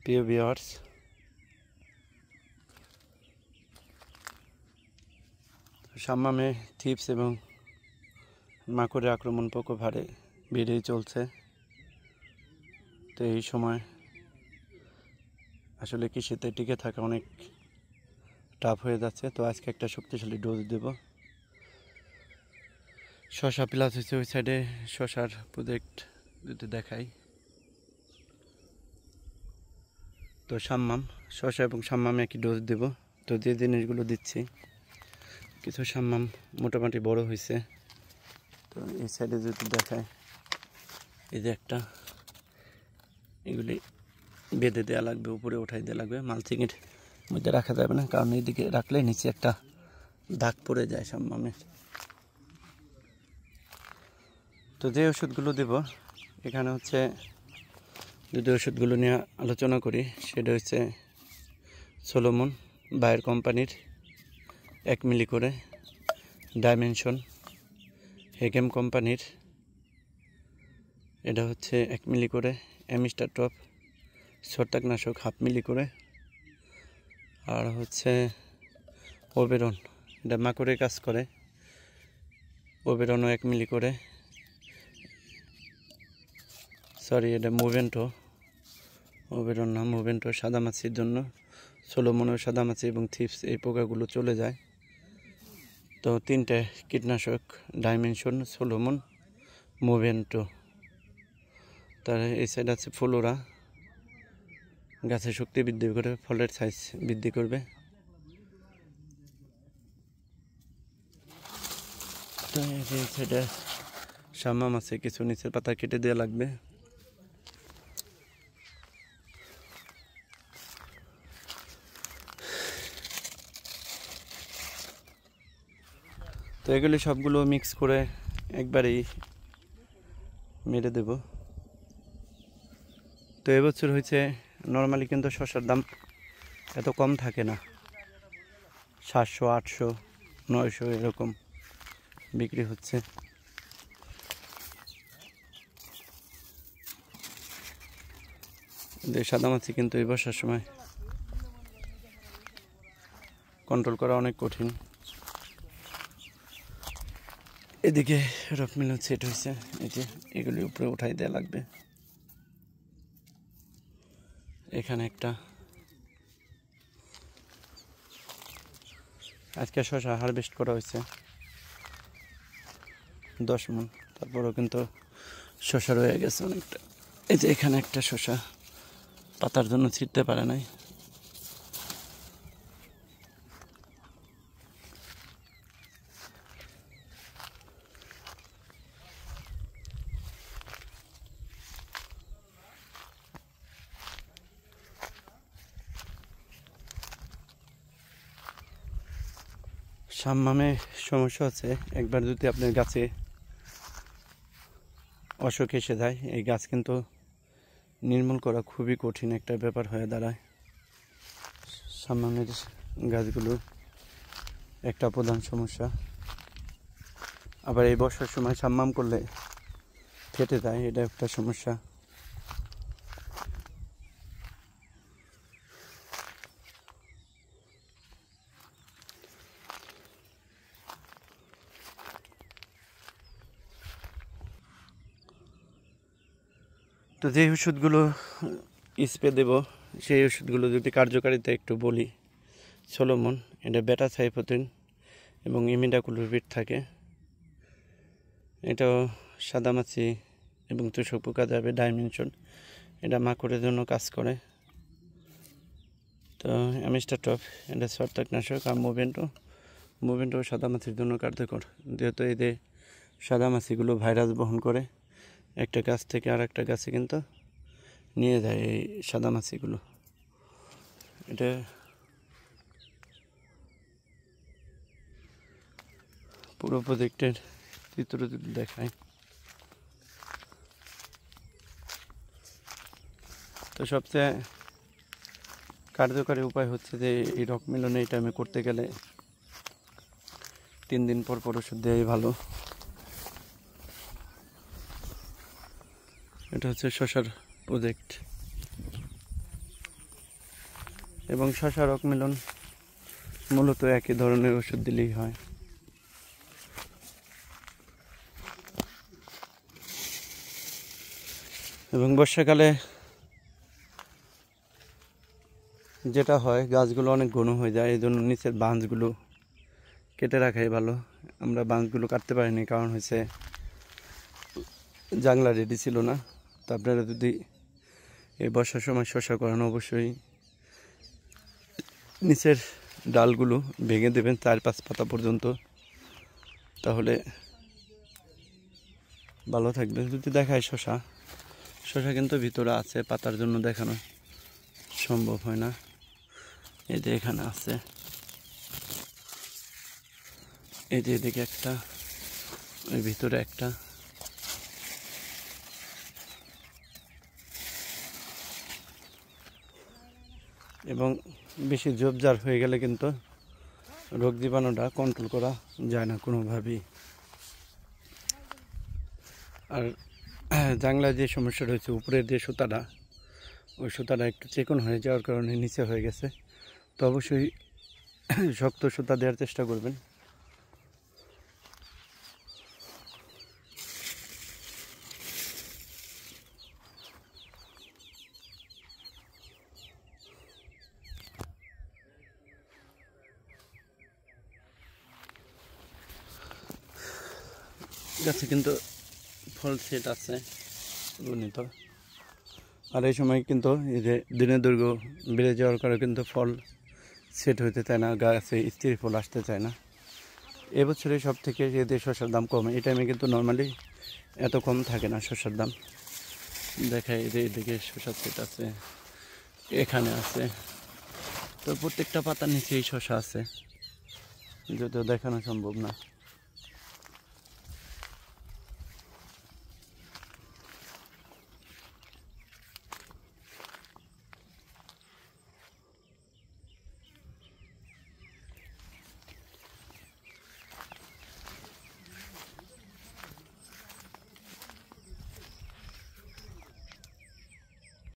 প্রিয় ভিউয়ার্স, সাম্মামে থিপস এবং মাকড়ের আক্রমণ প্রকোপ হারে বেড়েই চলছে। তো এই সময় আসলে কৃষিতে টিকে থাকা অনেক টাফ হয়ে যাচ্ছে। তো আজকে একটা শক্তিশালী ডোজ দেব। শশা প্লাস হচ্ছে ওই সাইডে শশার প্রজেক্ট যদি দেখাই, তো শশা এবং সাম্মামে একই ডোজ দেব। তো যে জিনিসগুলো দিচ্ছি, কিছু সাম্মাম মোটামুটি বড় হয়েছে। তো এই সাইডে যদি দেখায়, এই যে একটা, এগুলি বেঁধে দেওয়া লাগবে, উপরে উঠাই দেওয়া লাগবে। মালচিংয়ের মধ্যে রাখা যাবে না, কারণ এইদিকে রাখলে নিচে একটা দাগ পড়ে যায় সাম্মামের। তো যে ওষুধগুলো দেব, এখানে হচ্ছে যদি ওষুধগুলো নিয়ে আলোচনা করি, সেটা হচ্ছে সলোমন বায়ার কোম্পানির 1 মিলি করে, ডাইমেনশন হেগেম কোম্পানির এটা হচ্ছে 1 মিলি করে, অ্যামিস্টার টপ ছত্রাকনাশক 1/2 মিলি করে, আর হচ্ছে ওবেরন, এটা মাকড়ের কাজ করে, ওবেরনও 1 মিলি করে, এটা মুভেন্টো, ওবেরন না, মুভেন্টো সাদামাছির জন্য। সলোমনও সাদামাছি এবং থিপস এই পোকাগুলো চলে যায়। তো 3টে কীটনাশক, ডাইমেনশন, সলোমন, মুভেন্টো। তার এই সাইড আছে ফ্লোরা, গাছের শক্তি বৃদ্ধি করে, ফলের সাইজ বৃদ্ধি করবে। তো এই সাইডে সাম্মাম আছে, কিছু নিচের পাতা কেটে দেওয়া লাগবে। তো এগুলি সবগুলো মিক্স করে একবারেই মেরে দেব। তো এবছর হয়েছে, নর্মালি কিন্তু শসার দাম এত কম থাকে না, 700, 800, 900 এরকম বিক্রি হচ্ছে। সাদামাছি কিন্তু এই বর্ষার সময় কন্ট্রোল করা অনেক কঠিন। এদিকে রকমিল সেট হয়েছে, এই যে এগুলি উপরে উঠাই দেওয়া লাগবে। এখানে একটা, আজকে শসা হারভেস্ট করা হয়েছে 10 মণ, তারপরেও কিন্তু শসা রয়ে গেছে অনেকটা। এই যে এখানে একটা শসা পাতার জন্য ছিঁড়তে পারে নাই। সাম্মামে সমস্যা আছে, একবার যদি আপনার গাছে অসুখ এসে যায়, এই গাছ কিন্তু নির্মূল করা খুবই কঠিন একটা ব্যাপার হয়ে দাঁড়ায়। সাম্মামের গাছগুলো একটা প্রধান সমস্যা। আবার এই বর্ষার সময় সাম্মাম করলে ফেটে যায়, এটা একটা সমস্যা। তো যে ওষুধগুলো স্প্রে দেব, সেই ওষুধগুলো যদি কার্যকারিতা একটু বলি, সলোমন, এটা বেটা সাইফোথিন এবং ইমিডাক্লোপিড থাকে। এটাও সাদামাছি এবং তোষক পোকা যাবে। ডাইমেনশন, এটা মাকড়ের জন্য কাজ করে। তো অ্যামিস্টার টপ, এটা ছত্রাকনাশক। আর মুভেন্টো সাদামাছির জন্য কার্যকর, যেহেতু এই যে সাদামাছিগুলো ভাইরাস বহন করে, একটা গাছ থেকে আর একটা গাছে কিন্তু নিয়ে যায় এই সাদামাছিগুলো। এটা পুরো প্রজেক্টের চিত্র যদি দেখায়, তো সবচেয়ে কার্যকারী উপায় হচ্ছে যে এই রক মিলন এই টাইমে করতে গেলে 3 দিন পর পর ওষুধ দেওয়াই ভালো। এটা হচ্ছে শসার প্রজেক্ট। এবং শশা রক মিলন মূলত একই ধরনের ওষুধ দিলেই হয়। এবং বর্ষাকালে যেটা হয় গাছগুলো অনেক ঘন হয়ে যায়, এই জন্য নিচের বাঁশগুলো কেটে রাখাই ভালো। আমরা বাঁশগুলো কাটতে পারিনি, কারণ হচ্ছে জাংলা রেডি ছিল না। তো আপনারা যদি এই বর্ষার সময় শশা করেন অবশ্যই নিচের ডালগুলো ভেঙে দেবেন 4-5 পাতা পর্যন্ত, তাহলে ভালো থাকবে। যদি দেখায় শশা কিন্তু ভিতরে আছে, পাতার জন্য দেখানো সম্ভব হয় না। এই যে এখানে আছে, এই যে এদিকে একটা, ওই ভিতরে একটা। এবং বেশি ঝোপঝাড় হয়ে গেলে কিন্তু রোগ জীবাণুটা কন্ট্রোল করা যায় না কোনোভাবেই। আর জাংলায় যে সমস্যা রয়েছে, উপরের যে সুতাটা, ওই সুতাটা একটু চিকন হয়ে যাওয়ার কারণে নিচে হয়ে গেছে। তো অবশ্যই শক্ত সুতা দেওয়ার চেষ্টা করবেন। গাছে কিন্তু ফল সেট আছে উন্নত। আর এই সময় কিন্তু এই যে দিনের দৈর্ঘ্য বেড়ে যাওয়ার কারণে কিন্তু ফল সেট হতে চায় না, গাছে স্থির ফল আসতে চায় না। এবছরে সব থেকে যে শসার দাম কম, এই টাইমে কিন্তু নর্মালি এত কম থাকে না শসার দাম। দেখায় যে এদিকে শসার সেট আছে, এখানে আছে। তো প্রত্যেকটা পাতার নিচেই শসা আছে, যদিও দেখানো সম্ভব না।